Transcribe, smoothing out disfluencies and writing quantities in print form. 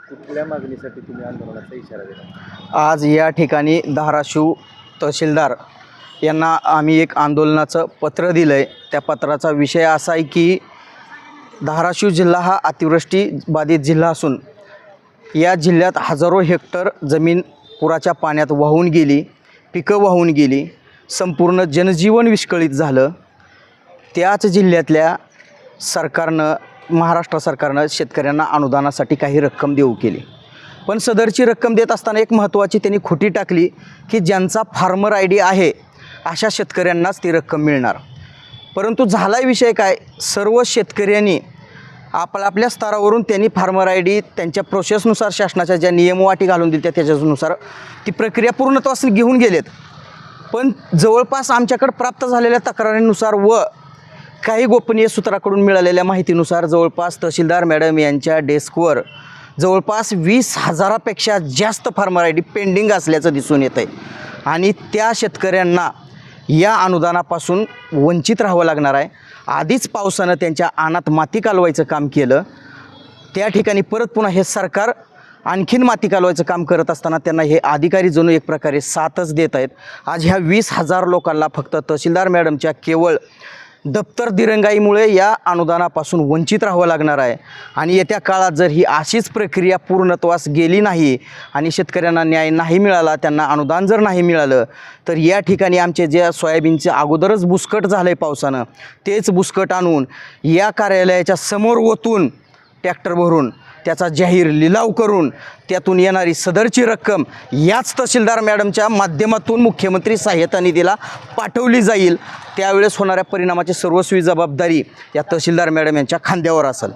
कुठल्या मागणीसाठी तुम्ही आंदोलनाचा इशारा दिला? आज या ठिकाणी धाराशिव तहसीलदार यांना आम्ही एक आंदोलनाचं पत्र दिलं आहे। त्या पत्राचा विषय असा आहे की धाराशिव जिल्हा हा अतिवृष्टी बाधित जिल्हा असून या जिल्ह्यात हजारो हेक्टर जमीन पुराच्या पाण्यात वाहून गेली, पिकं वाहून गेली, संपूर्ण जनजीवन विस्कळीत झालं। त्याच जिल्ह्यातल्या सरकारनं, महाराष्ट्र सरकारनं शेतकऱ्यांना अनुदानासाठी काही रक्कम देऊ केली, पण सदरची रक्कम देत असताना एक महत्त्वाची त्यांनी खुटी टाकली की ज्यांचा फार्मर ID आहे अशा शेतकऱ्यांनाच ती रक्कम मिळणार। परंतु झाला विषय काय, सर्व शेतकऱ्यांनी आपल्या स्तरावरून त्यांनी फार्मर ID त्यांच्या प्रोसेसनुसार शासनाच्या ज्या नियमवाटी घालून दिल्या त्याच्यानुसार ती प्रक्रिया पूर्णत्वास घेऊन गेलेत। पण जवळपास आमच्याकडे प्राप्त झालेल्या तक्रारीनुसार व काही गोपनीय सूत्राकडून मिळालेल्या माहितीनुसार जवळपास तहसीलदार मॅडम यांच्या डेस्कवर जवळपास 20,000पेक्षा जास्त फार्मर ID पेंडिंग असल्याचं दिसून येतं आहे आणि त्या शेतकऱ्यांना या अनुदानापासून वंचित राहावं लागणार आहे। आधीच पावसानं त्यांच्या अनात माती कालवायचं काम केलं, त्या ठिकाणी परत पुन्हा हे सरकार आणखीन माती कालवायचं काम करत असताना त्यांना हे अधिकारी जणू एक प्रकारे साथच देत आहेत। आज ह्या 20,000 लोकांना फक्त तहसीलदार मॅडमच्या केवळ दप्तर दिरंगाईमुळे या अनुदानापासून वंचित राहावं लागणार आहे आणि येत्या काळात जर ही अशीच प्रक्रिया पूर्णत्वास गेली नाही आणि शेतकऱ्यांना न्याय नाही मिळाला, त्यांना अनुदान जर नाही मिळालं, तर या ठिकाणी आमचे जे सोयाबीनचे अगोदरच बुसकट झालं आहे पावसानं, तेच बुसकट आणून या कार्यालयाच्या समोर ओतून ट्रॅक्टर भरून त्याचा जाहीर लिलाव करून त्यातून येणारी सदरची रक्कम याच तहसीलदार मॅडमच्या माध्यमातून मुख्यमंत्री सहाय्यता निधीला पाठवली जाईल। त्यावेळेस होणाऱ्या परिणामाची सर्वस्वी जबाबदारी या तहसीलदार मॅडम यांच्या खांद्यावर असेल।